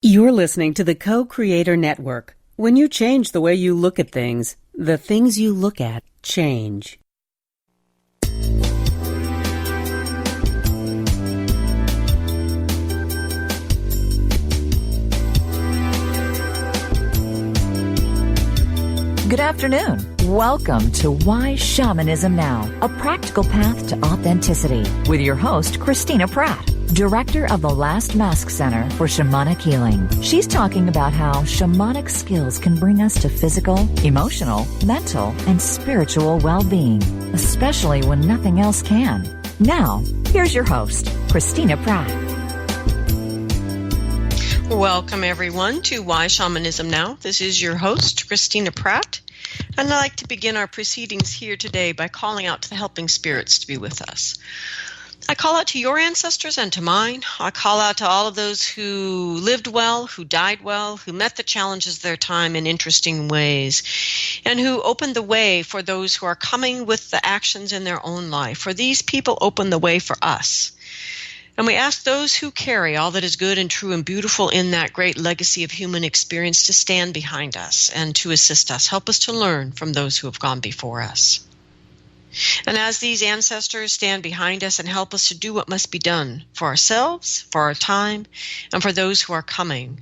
You're listening to the Co-Creator Network. When you change the way you look at things, the things you look at change. Good afternoon. Welcome to Why Shamanism Now, a practical path to authenticity with your host, Christina Pratt, Director of the Last Mask Center for Shamanic Healing. She's talking about how shamanic skills can bring us to physical, emotional, mental, and spiritual well-being, especially when nothing else can. Now, here's your host, Christina Pratt. Welcome, everyone, to Why Shamanism Now. This is your host, Christina Pratt, and I'd like to begin our proceedings here today by calling out to the helping spirits to be with us. I call out to your ancestors and to mine. I call out to all of those who lived well, who died well, who met the challenges of their time in interesting ways, and who opened the way for those who are coming with the actions in their own life. For these people open the way for us. And we ask those who carry all that is good and true and beautiful in that great legacy of human experience to stand behind us and to assist us. Help us to learn from those who have gone before us. And as these ancestors stand behind us and help us to do what must be done for ourselves, for our time, and for those who are coming,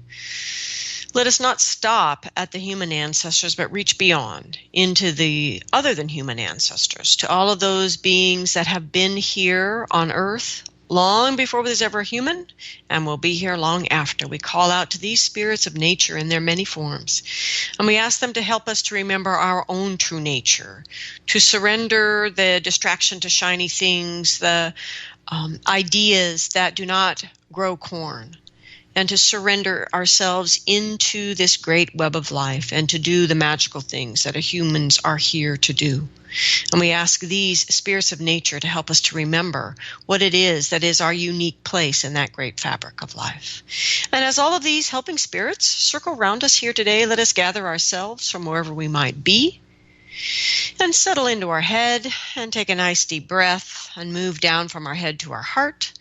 let us not stop at the human ancestors, but reach beyond into the other than human ancestors, to all of those beings that have been here on earth long before there's ever a human, and will be here long after. We call out to these spirits of nature in their many forms, and we ask them to help us to remember our own true nature, to surrender the distraction to shiny things, the ideas that do not grow corn, and to surrender ourselves into this great web of life and to do the magical things that humans are here to do. And we ask these spirits of nature to help us to remember what it is that is our unique place in that great fabric of life. And as all of these helping spirits circle around us here today, let us gather ourselves from wherever we might be and settle into our head and take a nice deep breath and move down from our head to our heart.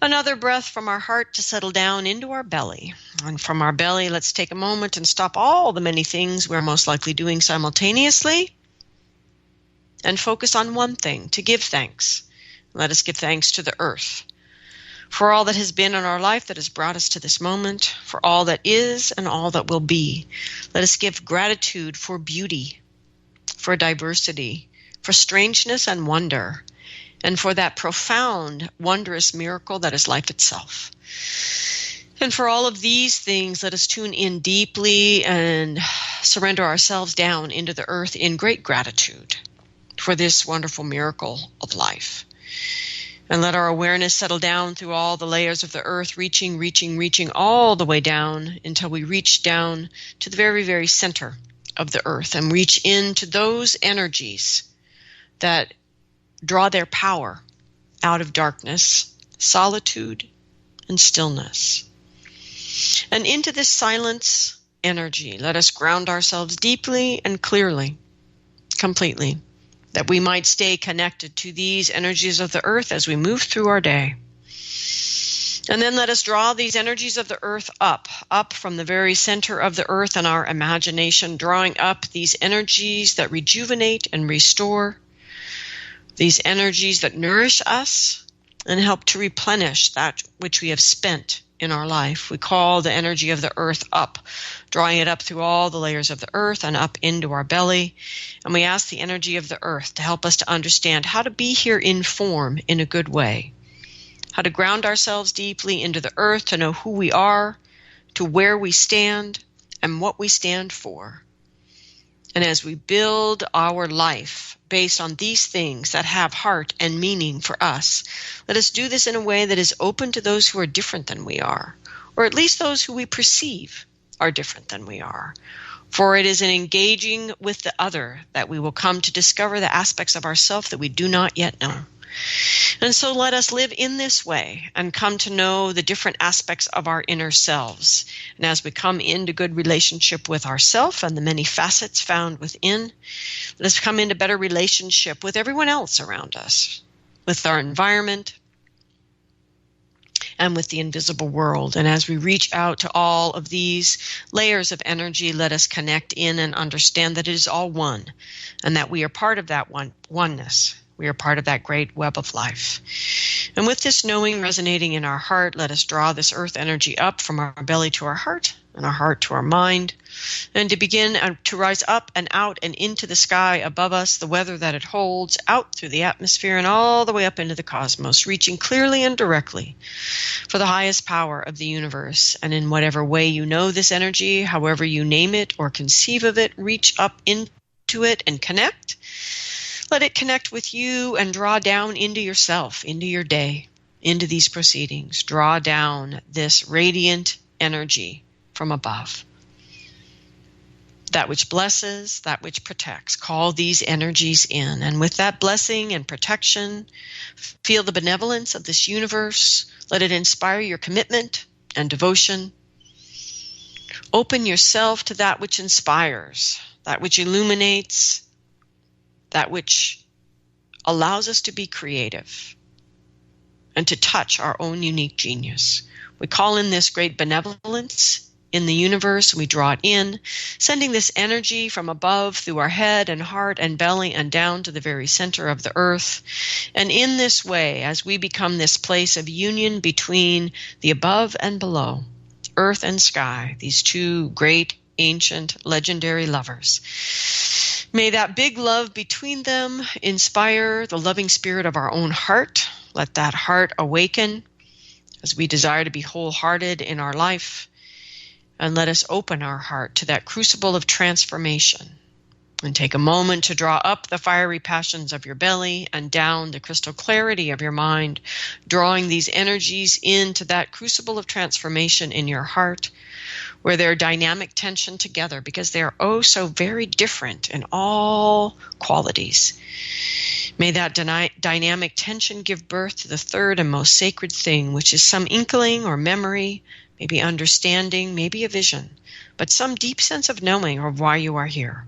Another breath from our heart to settle down into our belly. And from our belly, let's take a moment and stop all the many things we're most likely doing simultaneously and focus on one thing, to give thanks. Let us give thanks to the earth for all that has been in our life that has brought us to this moment, for all that is and all that will be. Let us give gratitude for beauty, for diversity, for strangeness and wonder, and for that profound, wondrous miracle that is life itself. And for all of these things, let us tune in deeply and surrender ourselves down into the earth in great gratitude for this wonderful miracle of life. And let our awareness settle down through all the layers of the earth, reaching all the way down until we reach down to the very, very center of the earth and reach into those energies that draw their power out of darkness, solitude, and stillness. And into this silence energy, let us ground ourselves deeply and clearly, completely, that we might stay connected to these energies of the earth as we move through our day. And then let us draw these energies of the earth up from the very center of the earth in our imagination, drawing up these energies that rejuvenate and restore, these energies that nourish us and help to replenish that which we have spent in our life. We call the energy of the earth up, drawing it up through all the layers of the earth and up into our belly. And we ask the energy of the earth to help us to understand how to be here in form in a good way, how to ground ourselves deeply into the earth, to know who we are, to where we stand, and what we stand for. And as we build our life based on these things that have heart and meaning for us, let us do this in a way that is open to those who are different than we are, or at least those who we perceive are different than we are. For it is in engaging with the other that we will come to discover the aspects of ourselves that we do not yet know. And so let us live in this way and come to know the different aspects of our inner selves. And as we come into good relationship with ourselves and the many facets found within, let us come into better relationship with everyone else around us, with our environment, and with the invisible world. And as we reach out to all of these layers of energy, let us connect in and understand that it is all one, and that we are part of that oneness. We are part of that great web of life. And with this knowing resonating in our heart, let us draw this earth energy up from our belly to our heart, and our heart to our mind, and to begin to rise up and out and into the sky above us, the weather that it holds, out through the atmosphere and all the way up into the cosmos, reaching clearly and directly for the highest power of the universe. And in whatever way you know this energy, however you name it or conceive of it, reach up into it and connect. Let it connect with you and draw down into yourself, into your day, into these proceedings. Draw down this radiant energy from above. That which blesses, that which protects. Call these energies in. And with that blessing and protection, feel the benevolence of this universe. Let it inspire your commitment and devotion. Open yourself to that which inspires, that which illuminates, that which allows us to be creative and to touch our own unique genius. We call in this great benevolence in the universe. We draw it in, sending this energy from above through our head and heart and belly and down to the very center of the earth. And in this way, as we become this place of union between the above and below, earth and sky, these two great, ancient, legendary lovers, may that big love between them inspire the loving spirit of our own heart. Let that heart awaken as we desire to be wholehearted in our life. And let us open our heart to that crucible of transformation. And take a moment to draw up the fiery passions of your belly and down the crystal clarity of your mind, drawing these energies into that crucible of transformation in your heart, where they're dynamic tension together, because they are oh so very different in all qualities. May that dynamic tension give birth to the third and most sacred thing, which is some inkling or memory, maybe understanding, maybe a vision, but some deep sense of knowing of why you are here.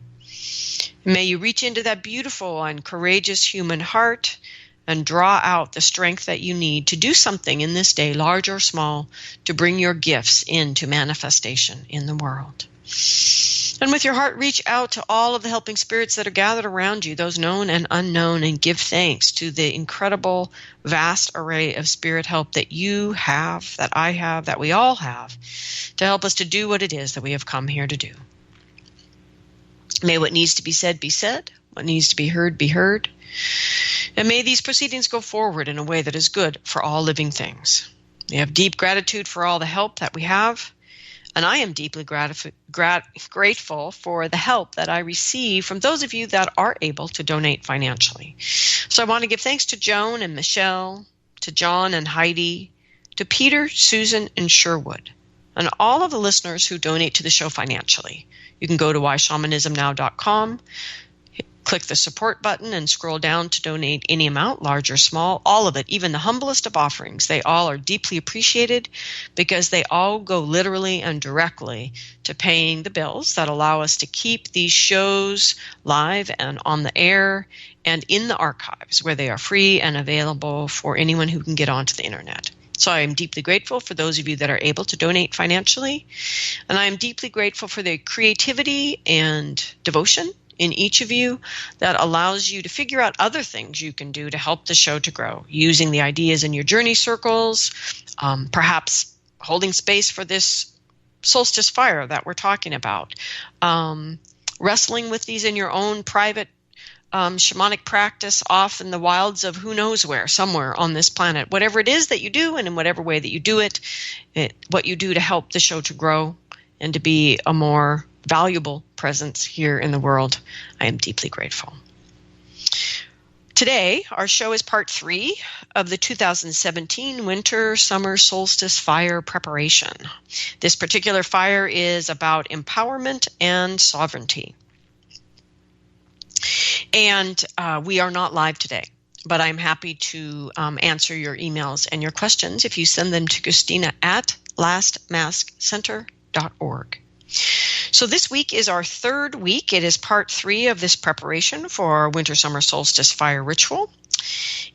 May you reach into that beautiful and courageous human heart and draw out the strength that you need to do something in this day, large or small, to bring your gifts into manifestation in the world. And with your heart, reach out to all of the helping spirits that are gathered around you, those known and unknown, and give thanks to the incredible, vast array of spirit help that you have, that I have, that we all have, to help us to do what it is that we have come here to do. May what needs to be said, what needs to be heard. And may these proceedings go forward in a way that is good for all living things. We have deep gratitude for all the help that we have, and I am deeply grateful for the help that I receive from those of you that are able to donate financially. So I want to give thanks to Joan and Michelle, to John and Heidi, to Peter, Susan, and Sherwood, and all of the listeners who donate to the show financially. You can go to whyshamanismnow.com, click the support button, and scroll down to donate any amount, large or small, all of it, even the humblest of offerings. They all are deeply appreciated because they all go literally and directly to paying the bills that allow us to keep these shows live and on the air and in the archives, where they are free and available for anyone who can get onto the internet. So I am deeply grateful for those of you that are able to donate financially, and I am deeply grateful for the creativity and devotion in each of you that allows you to figure out other things you can do to help the show to grow, using the ideas in your journey circles, perhaps holding space for this solstice fire that we're talking about, wrestling with these in your own private shamanic practice off in the wilds of who knows where, somewhere on this planet. Whatever it is that you do, and in whatever way that you do it, what you do to help the show to grow and to be a more valuable presence here in the world, I am deeply grateful. Today, our show is part 3 of the 2017 Winter-Summer Solstice Fire preparation. This particular fire is about empowerment and sovereignty. And we are not live today, but I'm happy to answer your emails and your questions if you send them to Christina at lastmaskcenter.org. So this week is our 3rd week. It is part 3 of this preparation for our Winter-Summer Solstice Fire ritual.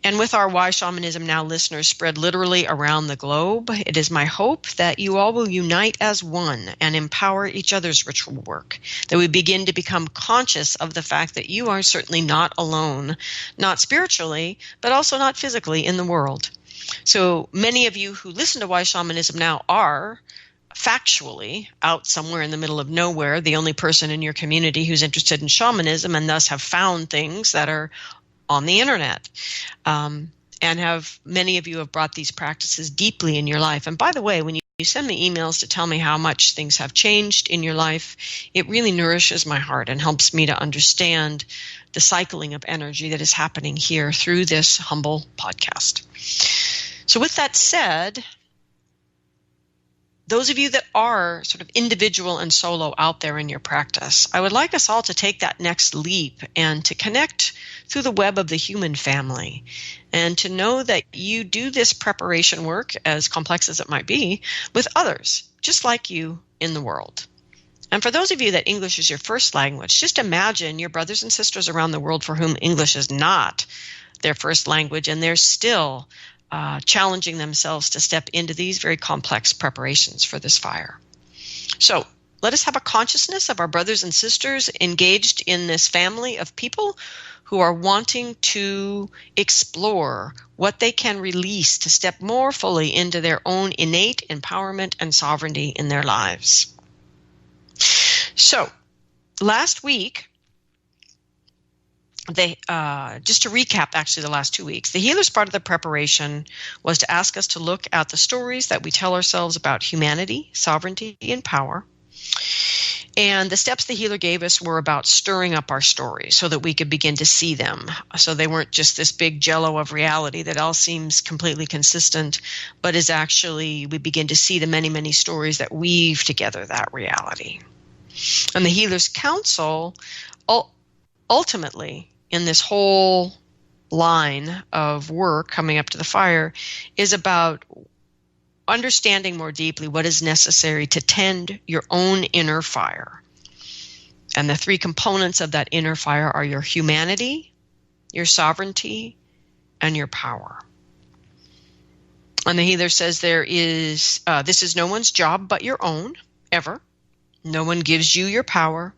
And with our Why Shamanism Now listeners spread literally around the globe, it is my hope that you all will unite as one and empower each other's ritual work, that we begin to become conscious of the fact that you are certainly not alone, not spiritually, but also not physically in the world. So many of you who listen to Why Shamanism Now are factually out somewhere in the middle of nowhere, the only person in your community who's interested in shamanism, and thus have found things that are on the internet, and many of you have brought these practices deeply in your life. And by the way, when you send me emails to tell me how much things have changed in your life, it really nourishes my heart and helps me to understand the cycling of energy that is happening here through this humble podcast. So with that said, those of you that are sort of individual and solo out there in your practice, I would like us all to take that next leap and to connect through the web of the human family, and to know that you do this preparation work, as complex as it might be, with others just like you in the world. And for those of you that English is your first language, just imagine your brothers and sisters around the world for whom English is not their first language, and they're still challenging themselves to step into these very complex preparations for this fire. So let us have a consciousness of our brothers and sisters engaged in this family of people who are wanting to explore what they can release to step more fully into their own innate empowerment and sovereignty in their lives. So last week, just to recap actually the last 2 weeks, the healer's part of the preparation was to ask us to look at the stories that we tell ourselves about humanity, sovereignty, and power. And the steps the healer gave us were about stirring up our stories so that we could begin to see them. So they weren't just this big jello of reality that all seems completely consistent, but is actually, we begin to see the many, many stories that weave together that reality. And the healer's counsel, ultimately, in this whole line of work coming up to the fire, is about understanding more deeply what is necessary to tend your own inner fire. And the three components of that inner fire are your humanity, your sovereignty, and your power. And the healer says this is no one's job but your own, ever. No one gives you your power.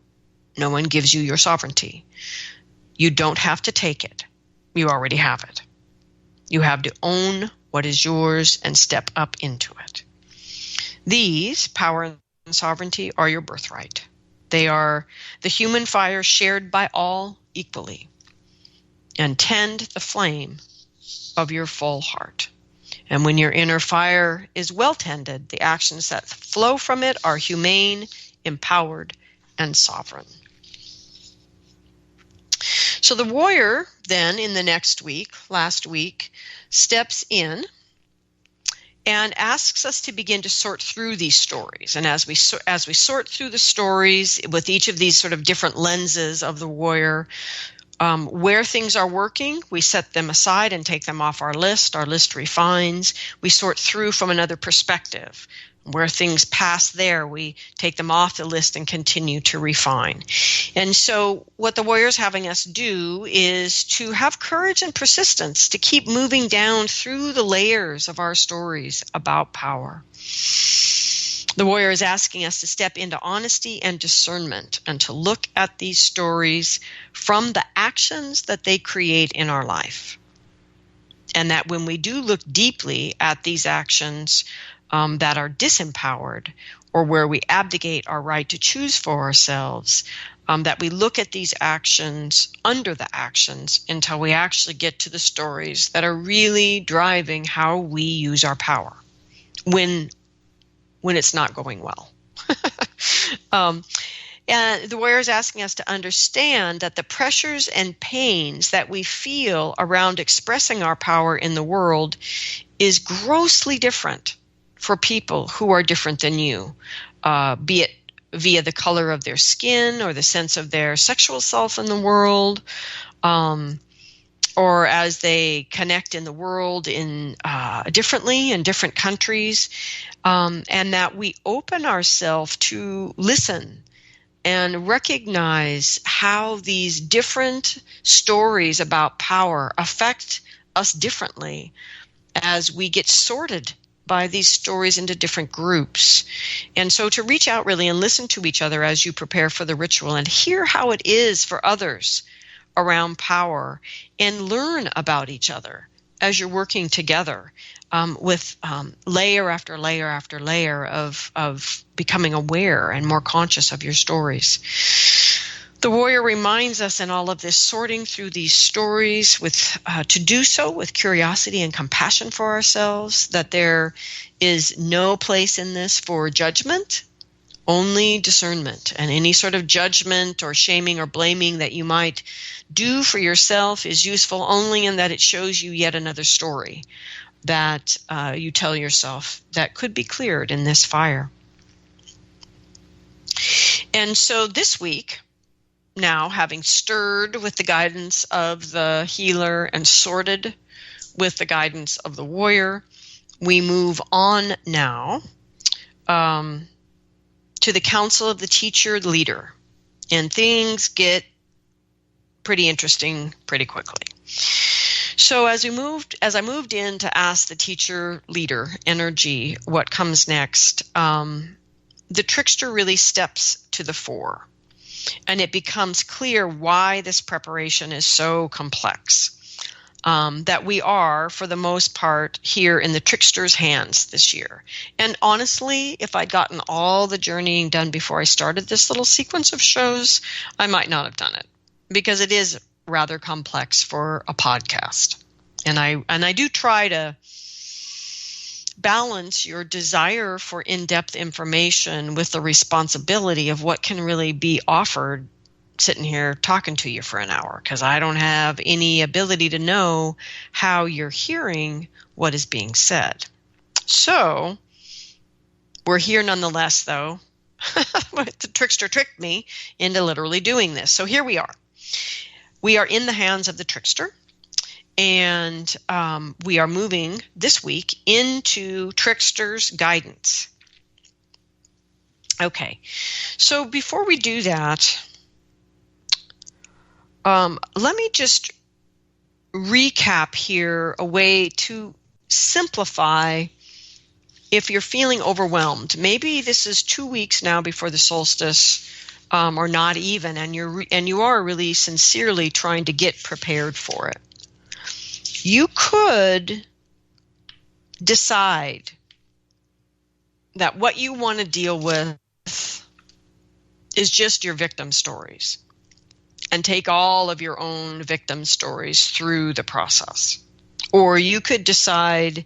No one gives you your sovereignty. You don't have to take it. You already have it. You have to own what is yours and step up into it. These, power and sovereignty, are your birthright. They are the human fire shared by all equally. And tend the flame of your full heart. And when your inner fire is well tended, the actions that flow from it are humane, empowered, and sovereign. So the warrior then in the next week, last week, steps in and asks us to begin to sort through these stories. And as we sort through the stories with each of these sort of different lenses of the warrior, where things are working, we set them aside and take them off our list. Our list refines. We sort through from another perspective. Where things pass there, we take them off the list and continue to refine. And so what the warrior is having us do is to have courage and persistence to keep moving down through the layers of our stories about power. The warrior is asking us to step into honesty and discernment and to look at these stories from the actions that they create in our life. And that when we do look deeply at these actions, that are disempowered or where we abdicate our right to choose for ourselves, that we look at these actions under the actions until we actually get to the stories that are really driving how we use our power when it's not going well. And the warrior is asking us to understand that the pressures and pains that we feel around expressing our power in the world is grossly different for people who are different than you, be it via the color of their skin or the sense of their sexual self in the world, or as they connect in the world differently in different countries, and that we open ourselves to listen and recognize how these different stories about power affect us differently as we get sorted by these stories into different groups. And so to reach out really and listen to each other as you prepare for the ritual and hear how it is for others around power, and learn about each other as you're working together with layer after layer after layer of becoming aware and more conscious of your stories. The warrior reminds us in all of this sorting through these stories with to do so with curiosity and compassion for ourselves, that there is no place in this for judgment, only discernment. And any sort of judgment or shaming or blaming that you might do for yourself is useful only in that it shows you yet another story that you tell yourself that could be cleared in this fire. And so this week, now having stirred with the guidance of the healer and sorted with the guidance of the warrior, we move on now to the council of the teacher leader. And things get pretty interesting pretty quickly. So as I moved in to ask the teacher leader energy what comes next, the trickster really steps to the fore. And it becomes clear why this preparation is so complex. That we are, for the most part, here in the trickster's hands this year. And honestly, if I'd gotten all the journeying done before I started this little sequence of shows, I might not have done it, because it is rather complex for a podcast. And I do try to balance your desire for in-depth information with the responsibility of what can really be offered sitting here talking to you for an hour, because I don't have any ability to know how you're hearing what is being said. So we're here nonetheless, though. The trickster tricked me into literally doing this. So here we are. We are in the hands of the trickster, and we are moving this week into trickster's guidance. Okay, so before we do that, let me just recap here a way to simplify if you're feeling overwhelmed. Maybe this is 2 weeks now before the solstice, or not even, and you are really sincerely trying to get prepared for it. You could decide that what you want to deal with is just your victim stories, and take all of your own victim stories through the process. Or you could decide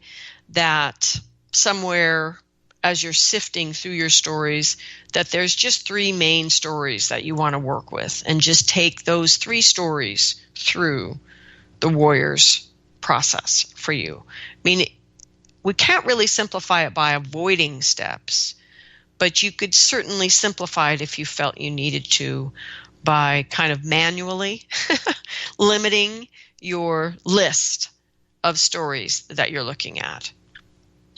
that somewhere as you're sifting through your stories, that there's just 3 main stories that you want to work with, and just take those 3 stories through the warrior's process for you. I mean, we can't really simplify it by avoiding steps, but you could certainly simplify it if you felt you needed to, by kind of manually limiting your list of stories that you're looking at.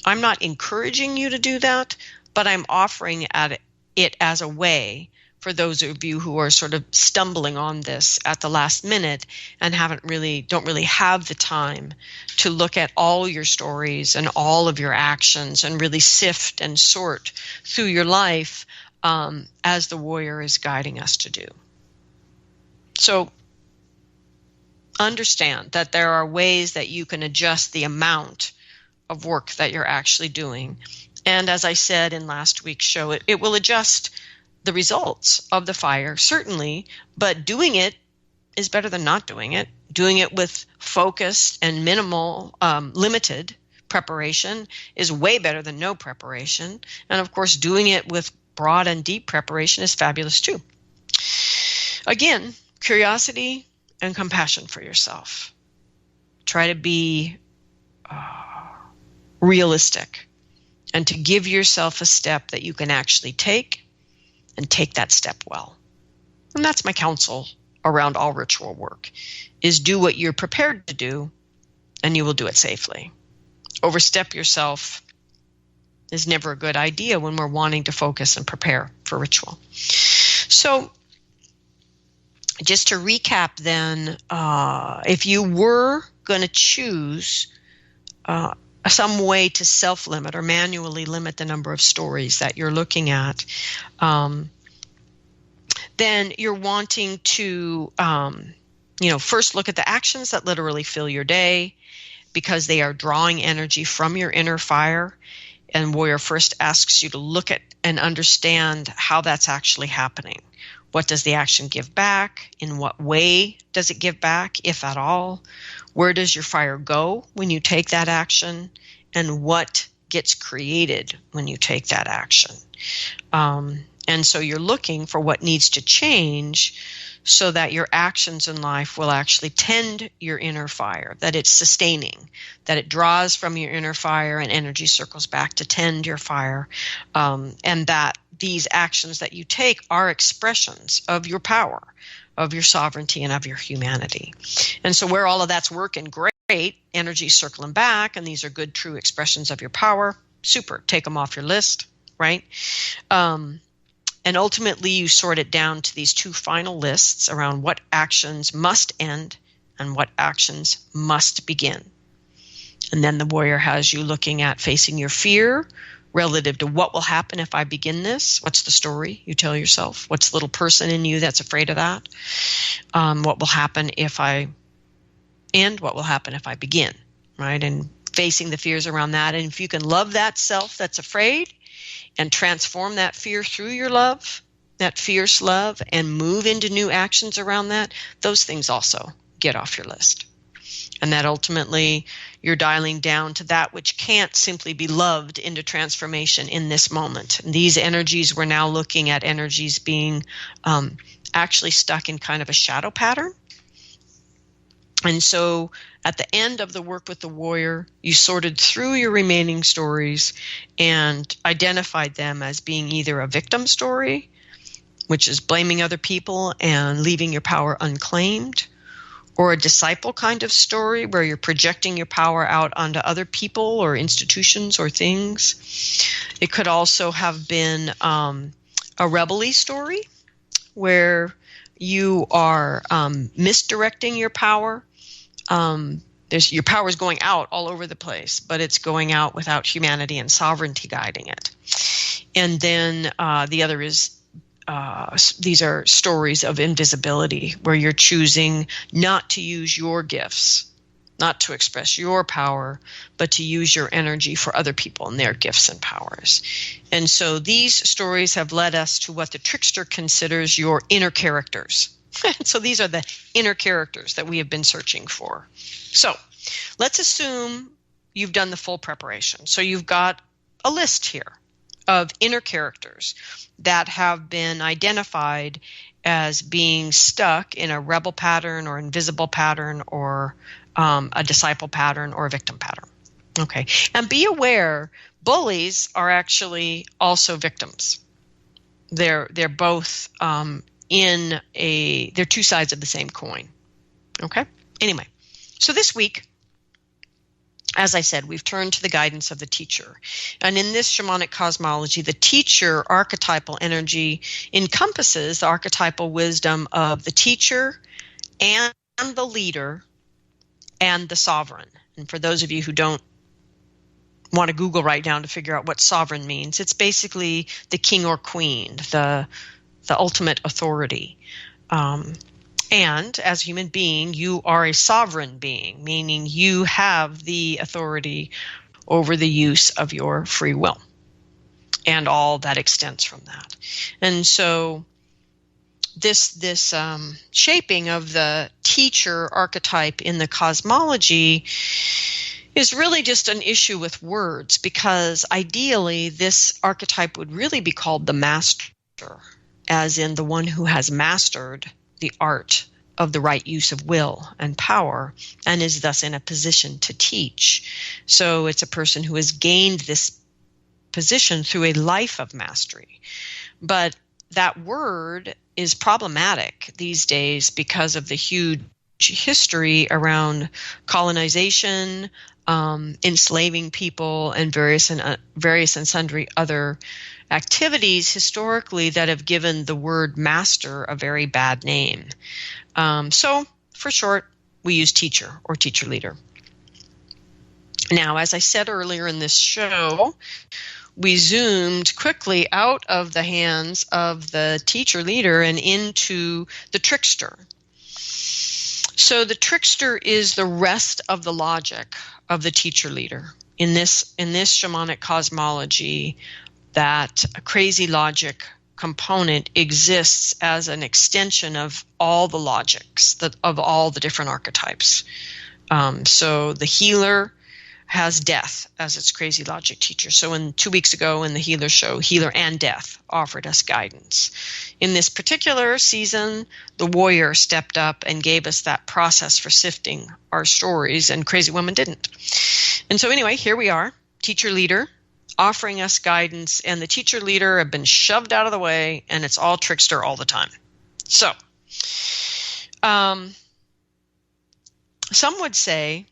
I'm not encouraging you to do that, but I'm offering at it as a way for those of you who are sort of stumbling on this at the last minute and don't really have the time to look at all your stories and all of your actions and really sift and sort through your life as the warrior is guiding us to do. So understand that there are ways that you can adjust the amount of work that you're actually doing. And as I said in last week's show, it will adjust the results of the fire, certainly, but doing it is better than not doing it. Doing it with focused and minimal, limited preparation is way better than no preparation. And of course, doing it with broad and deep preparation is fabulous too. Again, curiosity and compassion for yourself. Try to be realistic and to give yourself a step that you can actually take, and take that step well. And that's my counsel around all ritual work, is do what you're prepared to do, and you will do it safely. Overstep yourself is never a good idea when we're wanting to focus and prepare for ritual. So just to recap then, if you were going to choose some way to self-limit or manually limit the number of stories that you're looking at, then you're wanting to, first look at the actions that literally fill your day, because they are drawing energy from your inner fire. And Warrior first asks you to look at and understand how that's actually happening. What does the action give back? In what way does it give back, if at all? Where does your fire go when you take that action? And what gets created when you take that action? And so you're looking for what needs to change so that your actions in life will actually tend your inner fire, that it's sustaining, that it draws from your inner fire and energy circles back to tend your fire, and that these actions that you take are expressions of your power, of your sovereignty, and of your humanity. And so where all of that's working great, energy circling back, and these are good, true expressions of your power, super, take them off your list, right? And ultimately, you sort it down to these two final lists around what actions must end and what actions must begin. And then the Warrior has you looking at facing your fear relative to what will happen if I begin this. What's the story you tell yourself? What's the little person in you that's afraid of that? What will happen if I end? What will happen if I begin? Right? And facing the fears around that. And if you can love that self that's afraid, and transform that fear through your love, that fierce love, and move into new actions around that, those things also get off your list. And that ultimately you're dialing down to that which can't simply be loved into transformation in this moment. And these energies, we're now looking at energies being actually stuck in kind of a shadow pattern. And so at the end of the work with the Warrior, you sorted through your remaining stories and identified them as being either a victim story, which is blaming other people and leaving your power unclaimed, or a disciple kind of story where you're projecting your power out onto other people or institutions or things. It could also have been a rebel-y story where you are misdirecting your power. Your power is going out all over the place, but it's going out without humanity and sovereignty guiding it. And then the other is these are stories of invisibility, where you're choosing not to use your gifts, not to express your power, but to use your energy for other people and their gifts and powers. And so these stories have led us to what the trickster considers your inner characters. So these are the inner characters that we have been searching for. So let's assume you've done the full preparation. So you've got a list here of inner characters that have been identified as being stuck in a rebel pattern or invisible pattern or a disciple pattern or a victim pattern. Okay. And be aware, bullies are actually also victims. They're both they're two sides of the same coin. Okay? Anyway, so this week, as I said, we've turned to the guidance of the teacher. And in this shamanic cosmology, the teacher archetypal energy encompasses the archetypal wisdom of the teacher and the leader and the sovereign. And for those of you who don't want to Google right now to figure out what sovereign means, it's basically the king or queen, the ultimate authority. And as a human being, you are a sovereign being, meaning you have the authority over the use of your free will and all that extends from that. And so this shaping of the teacher archetype in the cosmology is really just an issue with words, because ideally this archetype would really be called the master, as in the one who has mastered the art of the right use of will and power and is thus in a position to teach. So it's a person who has gained this position through a life of mastery. But that word is problematic these days because of the huge history around colonization, enslaving people, and various and sundry other activities historically that have given the word master a very bad name. So for short, we use teacher or teacher leader. Now, as I said earlier in this show, we zoomed quickly out of the hands of the teacher leader and into the trickster. So the trickster is the rest of the logic of the teacher leader. In this shamanic cosmology, that crazy logic component exists as an extension of all the logics, of all the different archetypes. So the healer has death as its crazy logic teacher. So 2 weeks ago in the healer show, healer and death offered us guidance. In this particular season, the warrior stepped up and gave us that process for sifting our stories, and crazy woman didn't. And so anyway, here we are, teacher leader, offering us guidance, and the teacher leader have been shoved out of the way, and it's all trickster all the time. So, some would say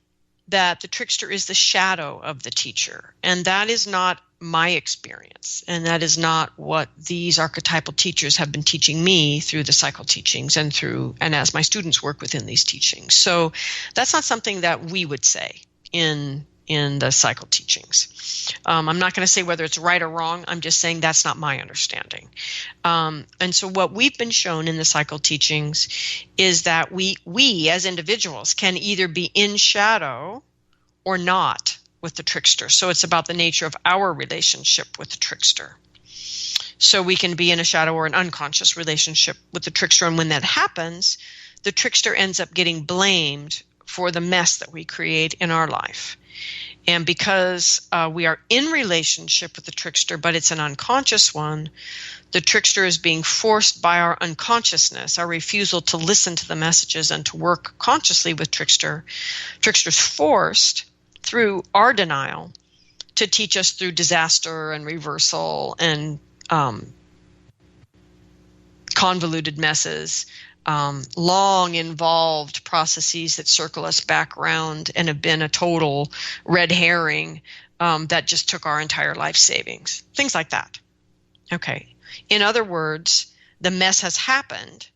that the trickster is the shadow of the teacher, and that is not my experience, and that is not what these archetypal teachers have been teaching me through the cycle teachings and as my students work within these teachings. So that's not something that we would say in the cycle teachings. I'm not going to say whether it's right or wrong. I'm just saying that's not my understanding. And so what we've been shown in the cycle teachings is that we as individuals can either be in shadow or not with the trickster. So it's about the nature of our relationship with the trickster. So we can be in a shadow or an unconscious relationship with the trickster. And when that happens, the trickster ends up getting blamed for the mess that we create in our life. And because we are in relationship with the trickster, but it's an unconscious one, the trickster is being forced by our unconsciousness, our refusal to listen to the messages and to work consciously with trickster. Trickster's forced through our denial to teach us through disaster and reversal and convoluted messes, long involved processes that circle us back around and have been a total red herring that just took our entire life savings. Things like that. Okay. In other words, the mess has happened.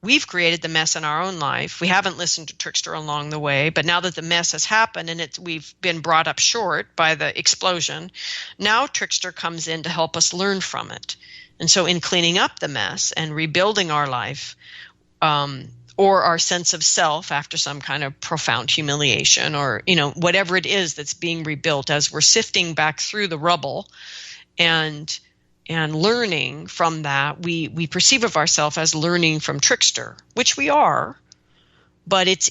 We've created the mess in our own life. We haven't listened to trickster along the way, but now that the mess has happened and we've been brought up short by the explosion, now trickster comes in to help us learn from it. And so in cleaning up the mess and rebuilding our life, or our sense of self after some kind of profound humiliation, or, whatever it is that's being rebuilt, as we're sifting back through the rubble and learning from that, we perceive of ourselves as learning from trickster, which we are, but it's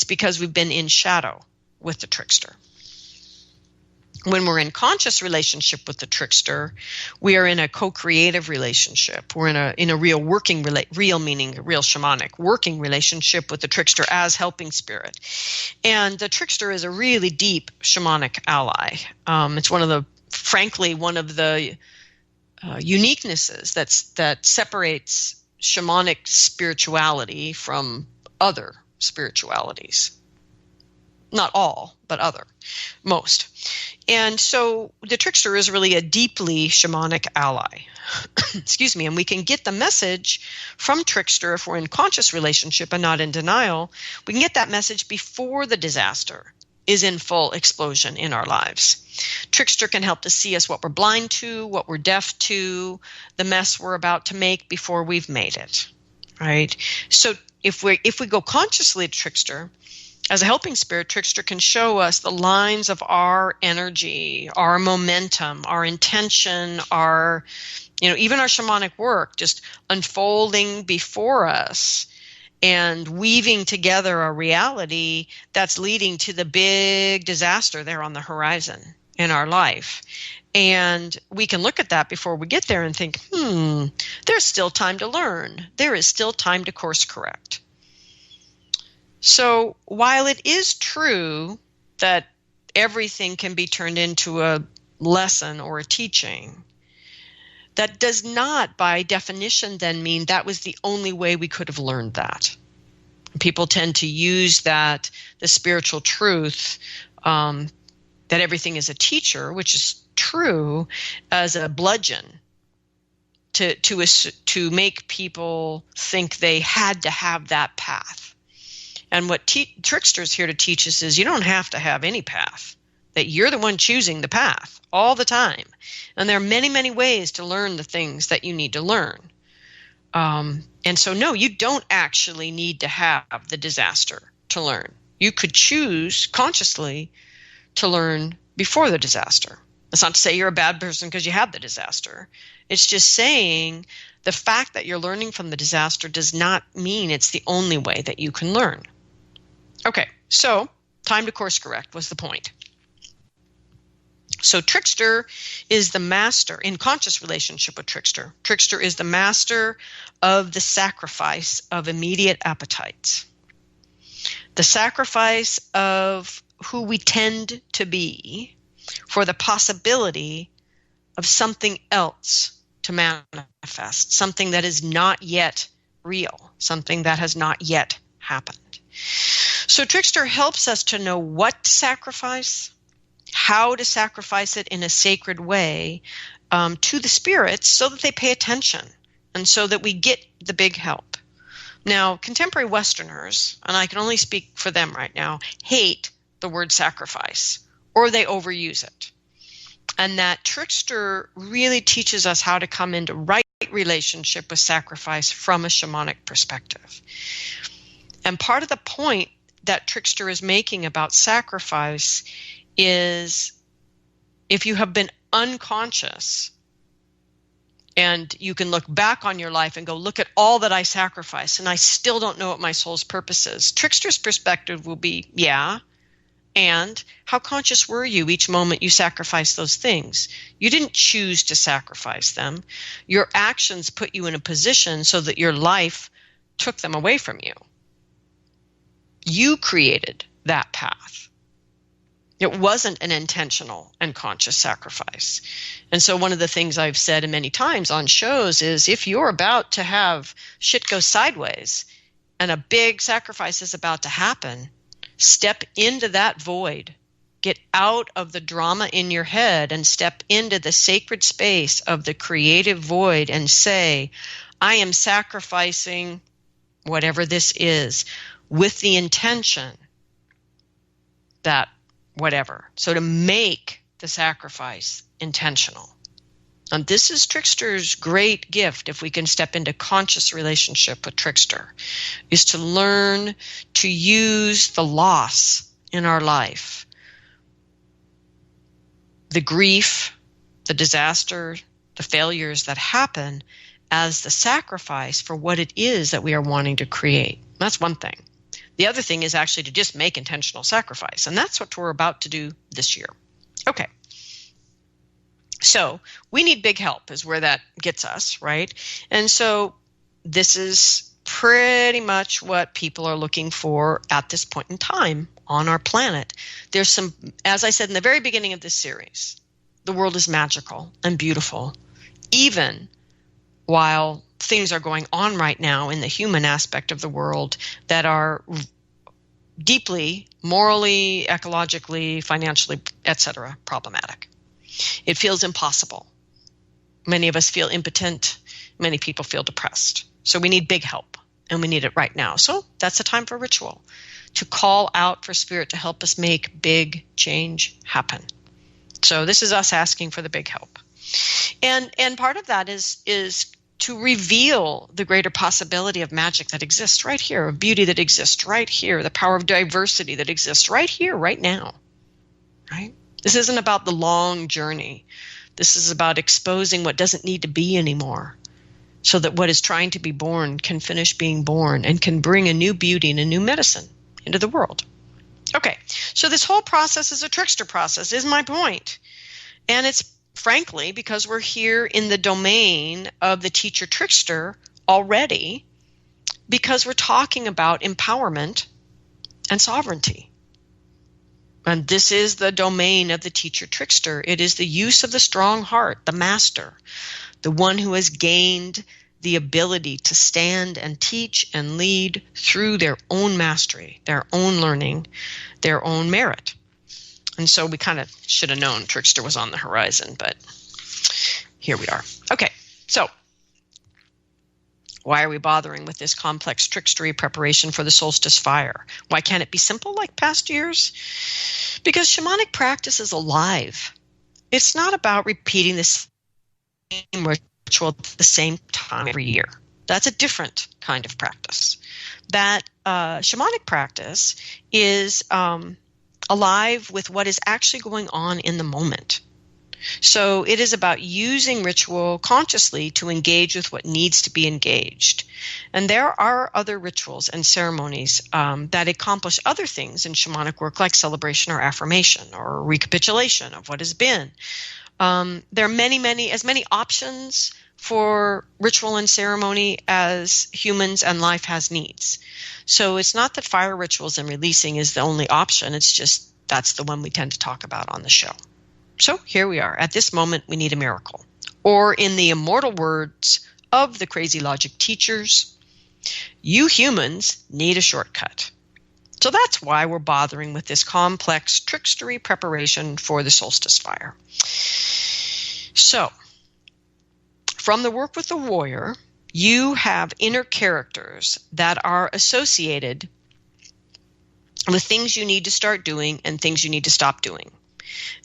because we've been in shadow with the trickster. When we're in conscious relationship with the trickster, we are in a co-creative relationship. We're in a real working, real meaning real shamanic working relationship with the trickster as helping spirit. And the trickster is a really deep shamanic ally. It's one of the uniquenesses that separates shamanic spirituality from other spiritualities. Not all, but most. And so the trickster is really a deeply shamanic ally. Excuse me. And we can get the message from trickster if we're in conscious relationship and not in denial. We can get that message before the disaster is in full explosion in our lives. Trickster can help to see us what we're blind to, what we're deaf to, the mess we're about to make before we've made it. Right? So if we go consciously to trickster, as a helping spirit, trickster can show us the lines of our energy, our momentum, our intention, our, even our shamanic work just unfolding before us and weaving together a reality that's leading to the big disaster there on the horizon in our life. And we can look at that before we get there and think, there's still time to learn. There is still time to course correct. So while it is true that everything can be turned into a lesson or a teaching, that does not by definition then mean that was the only way we could have learned that. People tend to use the spiritual truth, that everything is a teacher, which is true. crew as a bludgeon to make people think they had to have that path. And what Trickster's here to teach us is you don't have to have any path, that you're the one choosing the path all the time. And there are many, many ways to learn the things that you need to learn. And so, no, you don't actually need to have the disaster to learn. You could choose consciously to learn before the disaster. That's not to say you're a bad person because you have the disaster. It's just saying the fact that you're learning from the disaster does not mean it's the only way that you can learn. Okay, so time to course correct was the point. So Trickster is the master, in conscious relationship with Trickster. Trickster is the master of the sacrifice of immediate appetites. The sacrifice of who we tend to be for the possibility of something else to manifest, something that is not yet real, something that has not yet happened. So Trickster helps us to know what to sacrifice, how to sacrifice it in a sacred way to the spirits so that they pay attention and so that we get the big help. Now, contemporary Westerners, and I can only speak for them right now, hate the word sacrifice, or they overuse it. And that Trickster really teaches us how to come into right relationship with sacrifice from a shamanic perspective. And part of the point that Trickster is making about sacrifice is if you have been unconscious and you can look back on your life and go, look at all that I sacrificed and I still don't know what my soul's purpose is. Trickster's perspective will be, yeah, and how conscious were you each moment you sacrificed those things? You didn't choose to sacrifice them. Your actions put you in a position so that your life took them away from you. You created that path. It wasn't an intentional and conscious sacrifice. And so one of the things I've said many times on shows is if you're about to have shit go sideways and a big sacrifice is about to happen, step into that void. Get out of the drama in your head and step into the sacred space of the creative void and say, I am sacrificing whatever this is with the intention that whatever. So to make the sacrifice intentional. And this is Trickster's great gift, if we can step into conscious relationship with Trickster, is to learn to use the loss in our life, the grief, the disaster, the failures that happen as the sacrifice for what it is that we are wanting to create. That's one thing. The other thing is actually to just make intentional sacrifice. And that's what we're about to do this year. Okay. So we need big help is where that gets us, right? And so this is pretty much what people are looking for at this point in time on our planet. There's some, as I said in the very beginning of this series, the world is magical and beautiful, even while things are going on right now in the human aspect of the world that are deeply, morally, ecologically, financially, etc., problematic. It feels impossible. Many of us feel impotent. Many people feel depressed. So we need big help, and we need it right now. So that's a time for ritual, to call out for spirit to help us make big change happen. So this is us asking for the big help. And part of that is to reveal the greater possibility of magic that exists right here, of beauty that exists right here, the power of diversity that exists right here, right now, right? This isn't about the long journey. This is about exposing what doesn't need to be anymore so that what is trying to be born can finish being born and can bring a new beauty and a new medicine into the world. Okay, so this whole process is a trickster process, is my point. And it's frankly because we're here in the domain of the teacher trickster already, because we're talking about empowerment and sovereignty. And this is the domain of the teacher trickster. It is the use of the strong heart, the master, the one who has gained the ability to stand and teach and lead through their own mastery, their own learning, their own merit. And so we kind of should have known Trickster was on the horizon, but here we are. Okay, so why are we bothering with this complex trickstery preparation for the solstice fire? Why can't it be simple like past years? Because shamanic practice is alive. It's not about repeating the same ritual at the same time every year. That's a different kind of practice. That shamanic practice is alive with what is actually going on in the moment. So it is about using ritual consciously to engage with what needs to be engaged. And there are other rituals and ceremonies that accomplish other things in shamanic work, like celebration or affirmation or recapitulation of what has been. There are as many options for ritual and ceremony as humans and life has needs. So it's not that fire rituals and releasing is the only option. It's just that's the one we tend to talk about on the show. So here we are. At this moment, we need a miracle. Or in the immortal words of the crazy logic teachers, you humans need a shortcut. So that's why we're bothering with this complex trickstery preparation for the solstice fire. So, from the work with the warrior, you have inner characters that are associated with things you need to start doing and things you need to stop doing.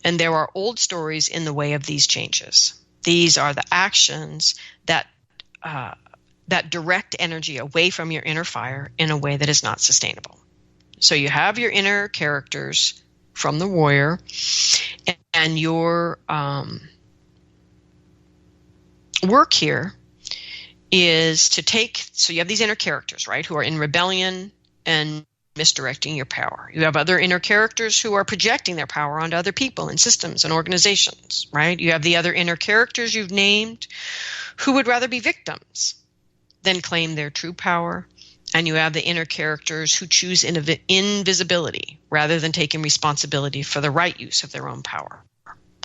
And there are old stories in the way of these changes. These are the actions that direct energy away from your inner fire in a way that is not sustainable. So you have your inner characters from the warrior, and your work here is to take, so you have these inner characters, right, who are in rebellion and misdirecting your power. You have other inner characters who are projecting their power onto other people and systems and organizations, right? You have the other inner characters you've named who would rather be victims than claim their true power. And you have the inner characters who choose invisibility rather than taking responsibility for the right use of their own power.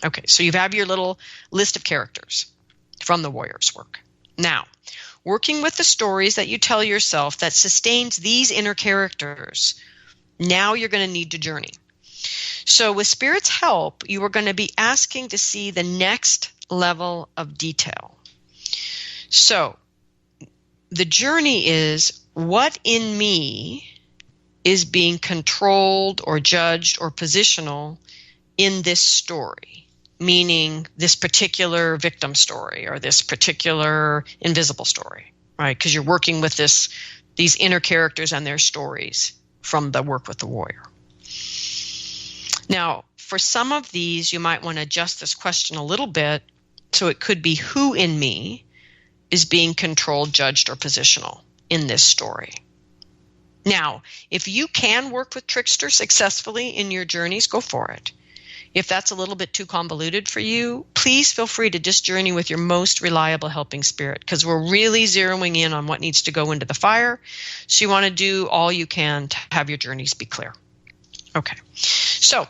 Okay, so you have your little list of characters from the warrior's work. Now, working with the stories that you tell yourself that sustains these inner characters, now you're going to need to journey. So with Spirit's help, you are going to be asking to see the next level of detail. So the journey is, what in me is being controlled or judged or positional in this story? Meaning this particular victim story or this particular invisible story, right? Because you're working with these inner characters and their stories from the work with the warrior. Now, for some of these, you might want to adjust this question a little bit. So it could be, who in me is being controlled, judged, or positional in this story? Now, if you can work with Trickster successfully in your journeys, go for it. If that's a little bit too convoluted for you, please feel free to just journey with your most reliable helping spirit, because we're really zeroing in on what needs to go into the fire. So you want to do all you can to have your journeys be clear. Okay, so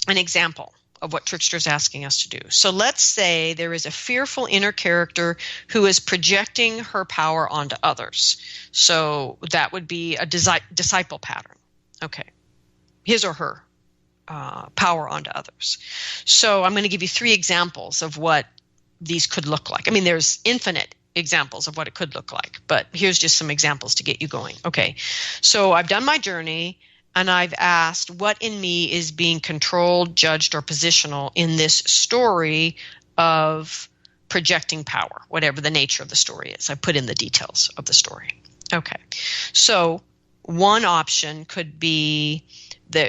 an example of what Trickster's asking us to do. So let's say there is a fearful inner character who is projecting her power onto others. So that would be a disciple pattern. Okay, his or her power onto others. So I'm going to give you 3 examples of what these could look like. I mean, there's infinite examples of what it could look like, but here's just some examples to get you going. Okay, so I've done my journey and I've asked what in me is being controlled, judged, or positional in this story of projecting power, whatever the nature of the story is. I put in the details of the story. Okay, so one option could be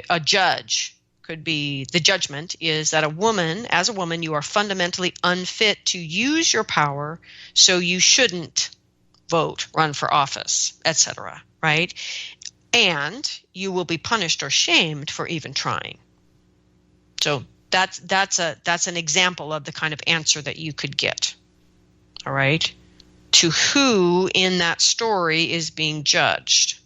a judge. Could be the judgment is that as a woman, you are fundamentally unfit to use your power, so you shouldn't vote, run for office, etc., right? And you will be punished or shamed for even trying. So that's an example of the kind of answer that you could get. All right? To who in that story is being judged.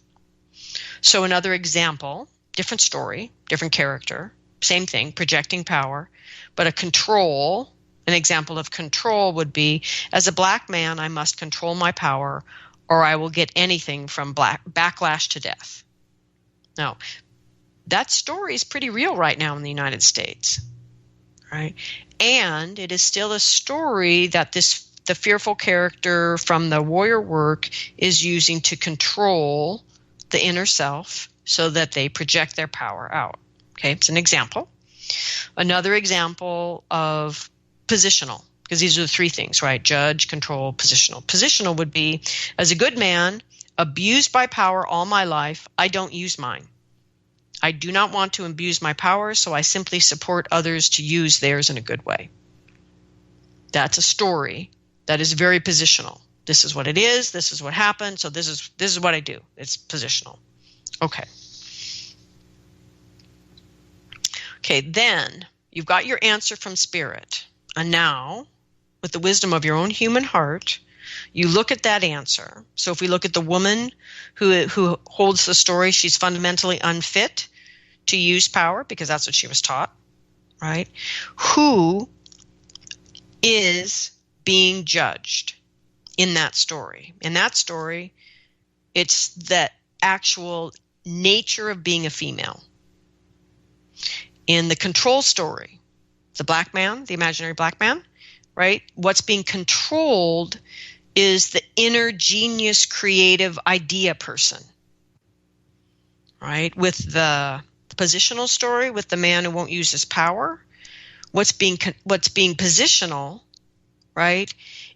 So another example, different story, different character, same thing, projecting power, but an example of control would be, as a black man, I must control my power or I will get anything from backlash to death. Now, that story is pretty real right now in the United States, right? And it is still a story that the fearful character from the warrior work is using to control the inner self so that they project their power out. Okay, it's an example. Another example of positional, because these are the three things, right? Judge, control, positional. Positional would be, as a good man, abused by power all my life, I don't use mine. I do not want to abuse my power, so I simply support others to use theirs in a good way. That's a story that is very positional. This is what it is. This is what happened. So this is what I do. It's positional. Okay. Okay, then you've got your answer from spirit. And now, with the wisdom of your own human heart, you look at that answer. So if we look at the woman who holds the story, she's fundamentally unfit to use power because that's what she was taught, right? Who is being judged in that story? In that story, it's the actual nature of being a female. In the control story, the black man, the imaginary black man, right? What's being controlled is the inner genius, creative idea person, right? With the positional story, with the man who won't use his power, what's being positional, right,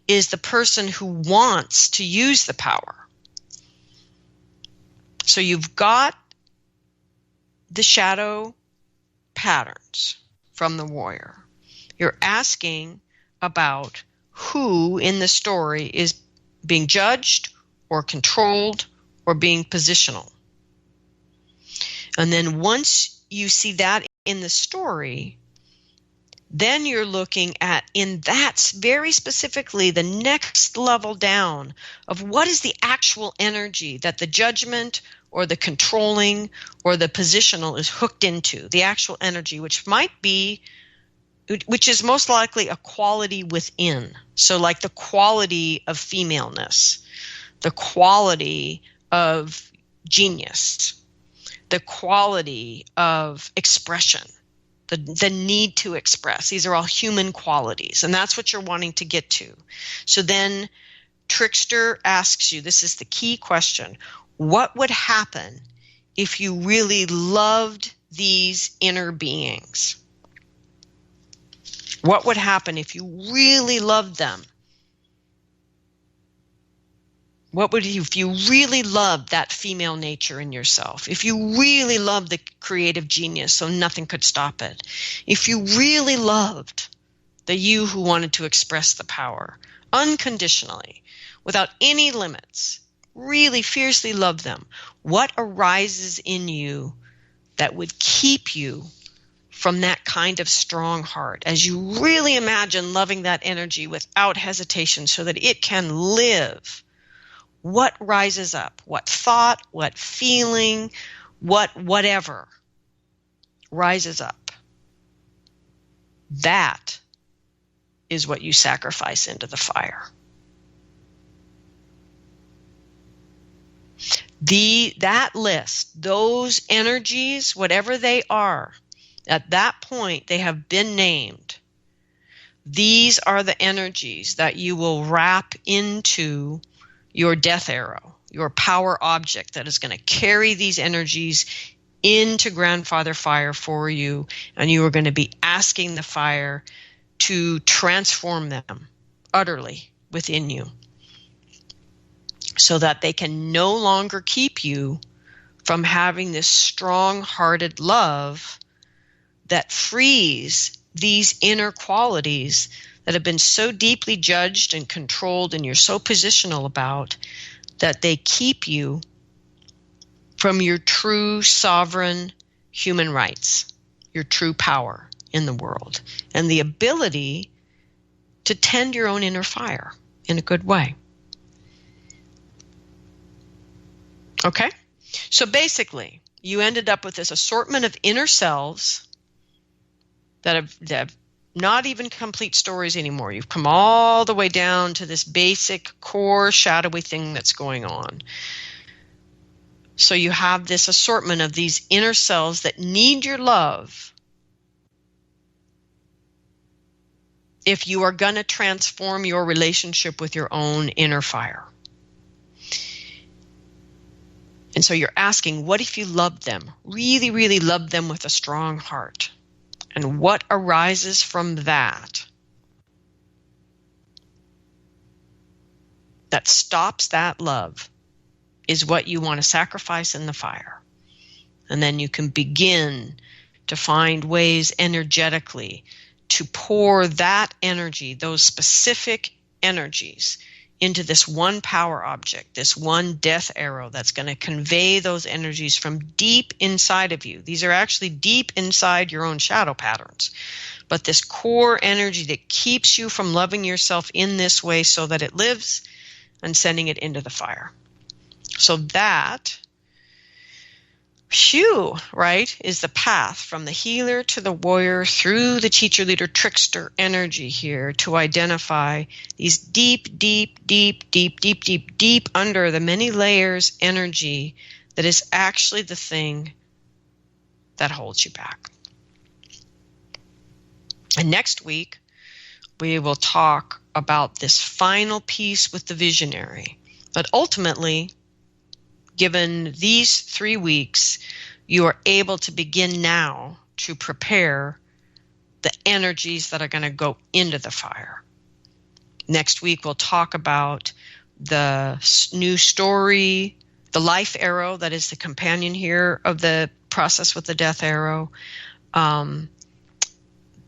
is the person who wants to use the power. So you've got the shadow patterns from the warrior. You're asking about who in the story is being judged or controlled or being positional. And then once you see that in the story, then you're looking at, in that very specifically, the next level down of what is the actual energy that the judgment or the controlling or the positional is hooked into, the actual energy, which is most likely a quality within. So like the quality of femaleness, the quality of genius, the quality of expression, the need to express. These are all human qualities, and that's what you're wanting to get to. So then Trickster asks you, this is the key question, what would happen if you really loved these inner beings? What would happen if you really loved them? What would you, if you really loved that female nature in yourself? If you really loved the creative genius so nothing could stop it? If you really loved the you who wanted to express the power unconditionally, without any limits, really fiercely love them, what arises in you that would keep you from that kind of strong heart as you really imagine loving that energy without hesitation so that it can live? What rises up? What thought, what feeling, whatever rises up? That is what you sacrifice into the fire. That list, those energies, whatever they are, at that point they have been named. These are the energies that you will wrap into your death arrow, your power object that is going to carry these energies into grandfather fire for you, and you are going to be asking the fire to transform them utterly within you so that they can no longer keep you from having this strong-hearted love that frees these inner qualities that have been so deeply judged and controlled and you're so positional about, that they keep you from your true sovereign human rights, your true power in the world, and the ability to tend your own inner fire in a good way. Okay? So basically, you ended up with this assortment of inner selves that have not even complete stories anymore. You've come all the way down to this basic core shadowy thing that's going on. So you have this assortment of these inner selves that need your love if you are going to transform your relationship with your own inner fire. And so you're asking, what if you loved them, really, really loved them with a strong heart? And what arises from that that stops that love is what you want to sacrifice in the fire. And then you can begin to find ways energetically to pour that energy, those specific energies, into this one power object, this one death arrow that's going to convey those energies from deep inside of you. These are actually deep inside your own shadow patterns. But this core energy that keeps you from loving yourself in this way so that it lives, and sending it into the fire. So that, right, is the path from the healer to the warrior through the teacher, leader, trickster energy here to identify these deep under the many layers energy that is actually the thing that holds you back. And next week, we will talk about this final piece with the visionary. But ultimately, given these 3 weeks, you are able to begin now to prepare the energies that are going to go into the fire. Next week, we'll talk about the new story, the life arrow that is the companion here of the process with the death arrow,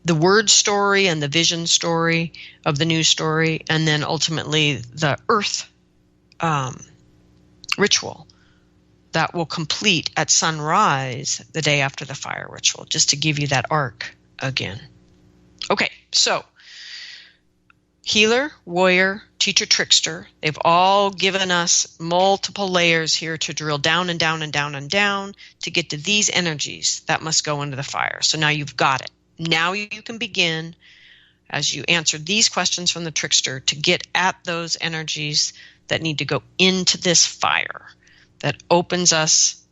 the word story and the vision story of the new story, and then ultimately the earth ritual that will complete at sunrise the day after the fire ritual, just to give you that arc again. Okay, so healer, warrior, teacher, trickster, they've all given us multiple layers here to drill down and down and down and down to get to these energies that must go into the fire. So now you've got it. Now you can begin, as you answer these questions from the trickster, to get at those energies that need to go into this fire that opens us,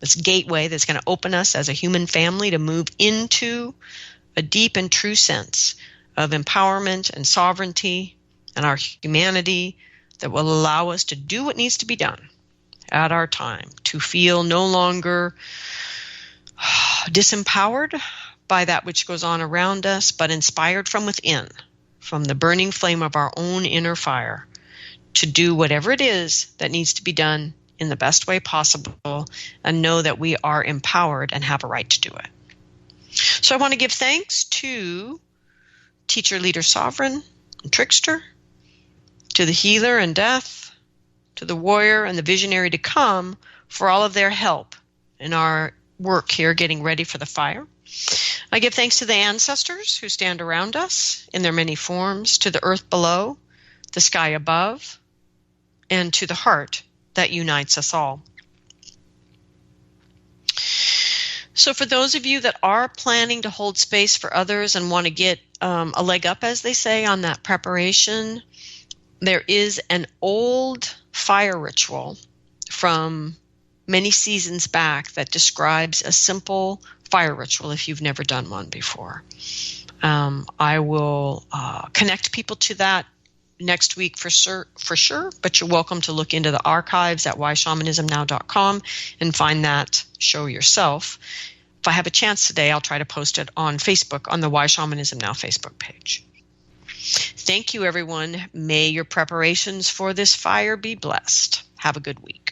this gateway that's going to open us as a human family to move into a deep and true sense of empowerment and sovereignty and our humanity that will allow us to do what needs to be done at our time, to feel no longer disempowered by that which goes on around us, but inspired from within, from the burning flame of our own inner fire, to do whatever it is that needs to be done in the best way possible, and know that we are empowered and have a right to do it. So I want to give thanks to teacher, leader, sovereign, and trickster, to the healer and death, to the warrior and the visionary to come for all of their help in our work here getting ready for the fire. I give thanks to the ancestors who stand around us in their many forms, to the earth below, the sky above, and to the heart that unites us all. So for those of you that are planning to hold space for others and want to get a leg up, as they say, on that preparation, there is an old fire ritual from many seasons back that describes a simple fire ritual if you've never done one before. I will connect people to that next week for sure, but you're welcome to look into the archives at whyshamanismnow.com and find that show yourself. If I have a chance today, I'll try to post it on Facebook on the Why Shamanism Now Facebook page. Thank you, everyone. May your preparations for this fire be blessed. Have a good week.